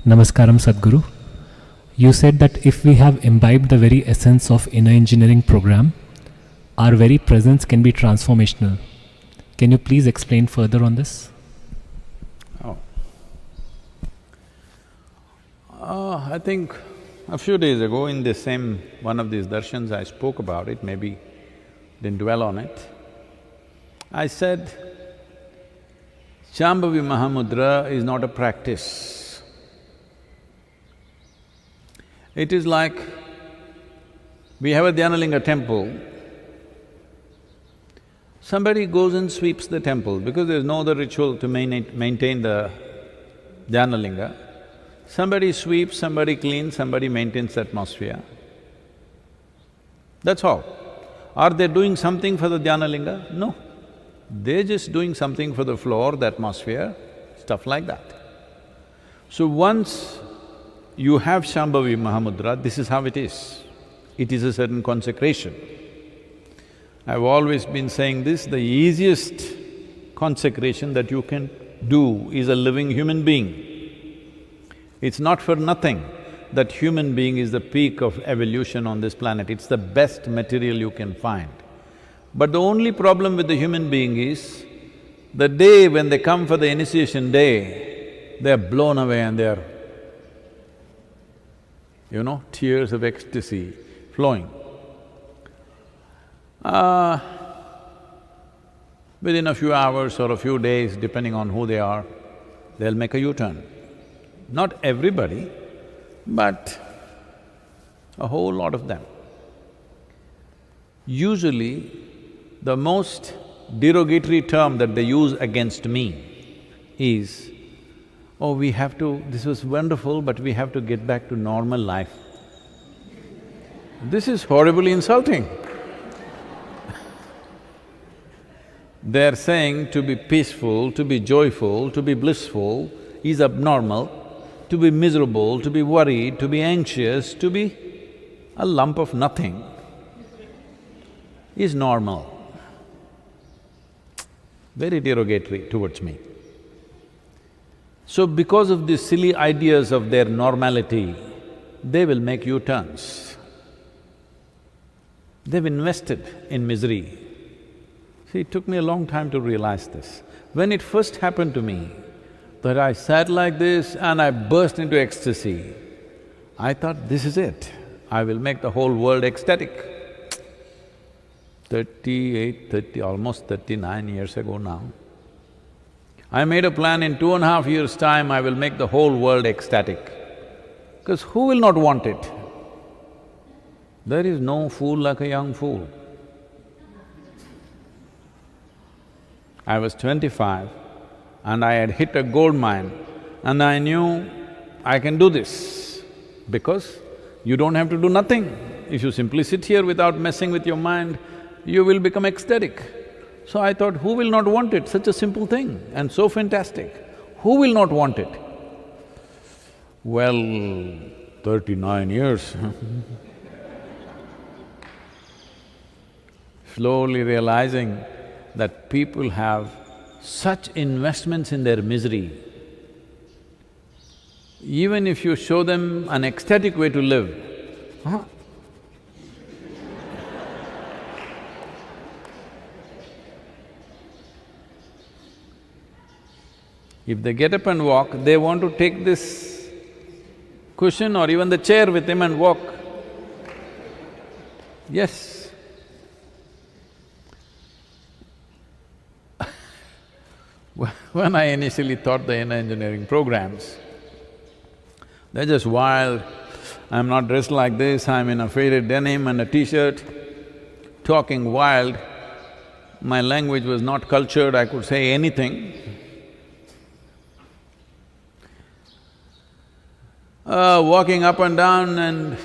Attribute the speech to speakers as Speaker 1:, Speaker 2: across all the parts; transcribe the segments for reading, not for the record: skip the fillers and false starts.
Speaker 1: Namaskaram Sadhguru. You said that if we have imbibed the very essence of inner engineering program, our very presence can be transformational. Can you please explain further on this?
Speaker 2: I think a few days ago in this same one of these darshans I spoke about it, maybe didn't dwell on it. I said, Shambhavi Mahamudra is not a practice. It is like, we have a Dhyanalinga temple, somebody goes and sweeps the temple because there's no other ritual to maintain the Dhyanalinga. Somebody sweeps, somebody cleans, somebody maintains the atmosphere. That's all. Are they doing something for the Dhyanalinga? No. They're just doing something for the floor, the atmosphere, stuff like that. So once you have Shambhavi Mahamudra, this is how it is. It is a certain consecration. I've always been saying this, the easiest consecration that you can do is a living human being. It's not for nothing that human being is the peak of evolution on this planet, it's the best material you can find. But the only problem with the human being is, the day when they come for the initiation day, they're blown away and they're, tears of ecstasy flowing. Within a few hours or a few days, depending on who they are, they'll make a U-turn. Not everybody, but a whole lot of them. Usually, the most derogatory term that they use against me is, oh, this was wonderful, but we have to get back to normal life. This is horribly insulting. They're saying to be peaceful, to be joyful, to be blissful is abnormal, to be miserable, to be worried, to be anxious, to be a lump of nothing is normal. Very derogatory towards me. So because of these silly ideas of their normality, they will make U-turns. They've invested in misery. See, it took me a long time to realize this. When it first happened to me, that I sat like this and I burst into ecstasy, I thought, this is it, I will make the whole world ecstatic. almost 39 years ago now, I made a plan in 2.5 years' time I will make the whole world ecstatic. Because who will not want it? There is no fool like a young fool. I was 25 and I had hit a gold mine and I knew I can do this because you don't have to do nothing. If you simply sit here without messing with your mind, you will become ecstatic. So I thought, who will not want it? Such a simple thing and so fantastic. Who will not want it? Well, 39 years slowly realizing that people have such investments in their misery. Even if you show them an ecstatic way to live, if they get up and walk, they want to take this cushion or even the chair with him and walk. Yes. When I initially taught the inner engineering programs, they're just wild. I'm not dressed like this, I'm in a faded denim and a t-shirt, talking wild. My language was not cultured, I could say anything. Walking up and down and,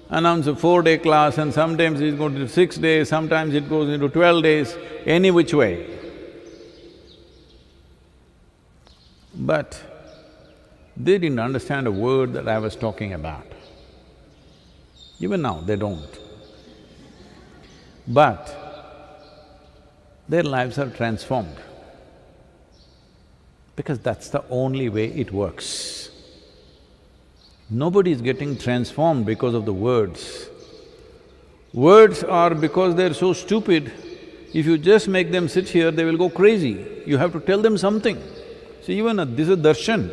Speaker 2: announce a 4-day class and sometimes it's going to 6 days, sometimes it goes into 12 days, any which way. But they didn't understand a word that I was talking about. Even now, they don't. But their lives are transformed. because that's the only way it works. Nobody is getting transformed because of the words. Words are because they're so stupid, if you just make them sit here, they will go crazy. You have to tell them something. See, even this is darshan.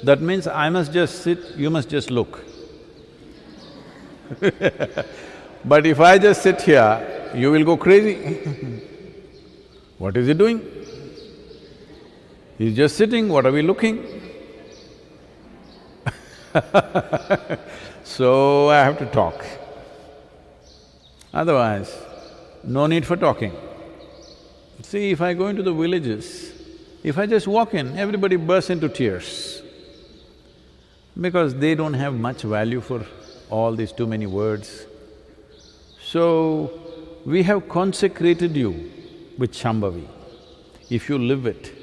Speaker 2: That means I must just sit, you must just look. But if I just sit here, you will go crazy. What is he doing? He's just sitting, what are we looking? So I have to talk. Otherwise, no need for talking. See, if I go into the villages, if I just walk in, everybody bursts into tears because they don't have much value for all these too many words. So, we have consecrated you with Shambhavi. If you live it,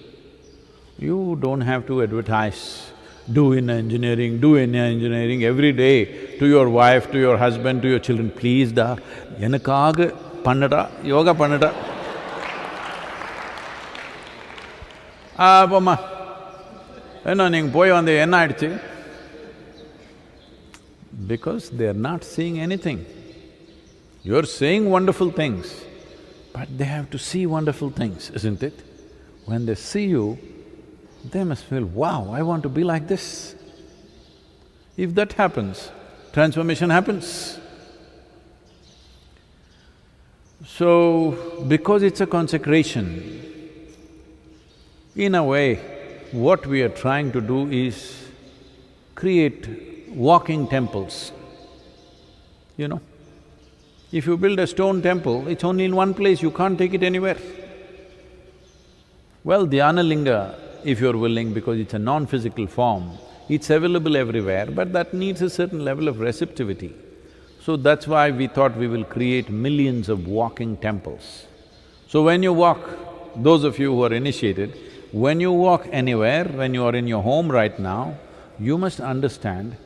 Speaker 2: you don't have to advertise, do in engineering every day to your wife, to your husband, to your children. Please da, enakaaga pannada, yoga pannada. Pomma, enna ning poi vande enna aiduchu? Because they're not seeing anything. You're saying wonderful things, but they have to see wonderful things, isn't it? When they see you, they must feel, wow, I want to be like this. If that happens, transformation happens. So, because it's a consecration, in a way, what we are trying to do is create walking temples, you know. If you build a stone temple, it's only in one place, you can't take it anywhere. Well, Dhyana Linga, if you're willing, because it's a non-physical form, it's available everywhere, but that needs a certain level of receptivity. So that's why we thought we will create millions of walking temples. So when you walk, those of you who are initiated, when you walk anywhere, when you are in your home right now, you must understand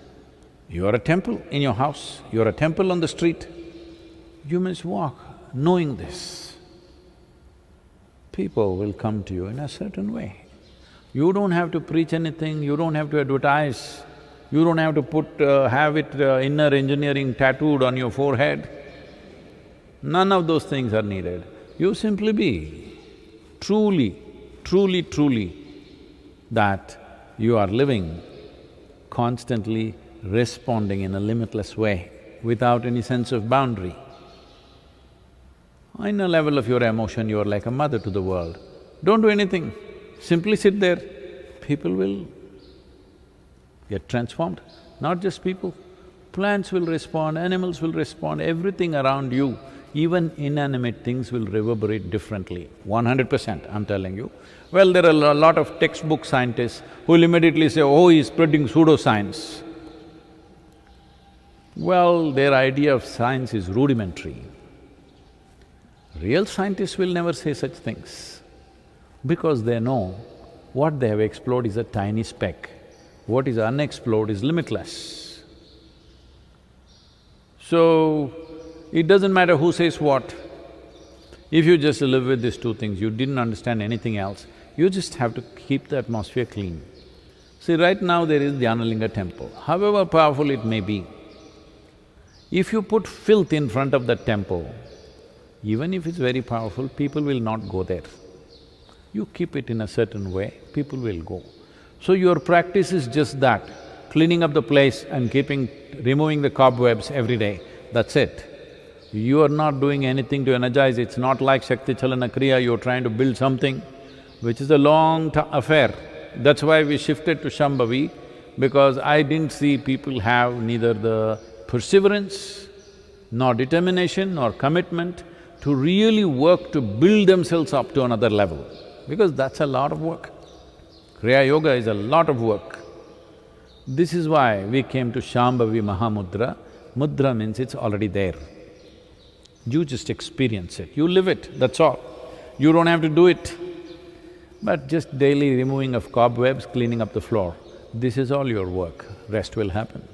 Speaker 2: you are a temple in your house, you are a temple on the street. You must walk knowing this. People will come to you in a certain way. You don't have to preach anything, you don't have to advertise, you don't have to have it inner engineering tattooed on your forehead. None of those things are needed. You simply be truly that you are living, constantly responding in a limitless way, without any sense of boundary. In a level of your emotion, you are like a mother to the world. Don't do anything, simply sit there, people will get transformed. Not just people, plants will respond, animals will respond, everything around you, even inanimate things will reverberate differently, 100%, I'm telling you. Well, there are a lot of textbook scientists who will immediately say, oh, he's spreading pseudoscience. Well, their idea of science is rudimentary. Real scientists will never say such things, because they know what they have explored is a tiny speck, what is unexplored is limitless. So, it doesn't matter who says what. If you just live with these two things, you didn't understand anything else, you just have to keep the atmosphere clean. See, right now there is Dhyanalinga temple, however powerful it may be. If you put filth in front of that temple, even if it's very powerful, people will not go there. You keep it in a certain way, people will go. So your practice is just that, cleaning up the place and removing the cobwebs every day, that's it. You are not doing anything to energize, it's not like Shakti Chalana Kriya, you're trying to build something, which is a long affair. That's why we shifted to Shambhavi, because I didn't see people have neither the perseverance, nor determination, nor commitment to really work to build themselves up to another level, because that's a lot of work. Kriya Yoga is a lot of work. This is why we came to Shambhavi Mahamudra. Mudra means it's already there. You just experience it, you live it, that's all. You don't have to do it. But just daily removing of cobwebs, cleaning up the floor, this is all your work, rest will happen.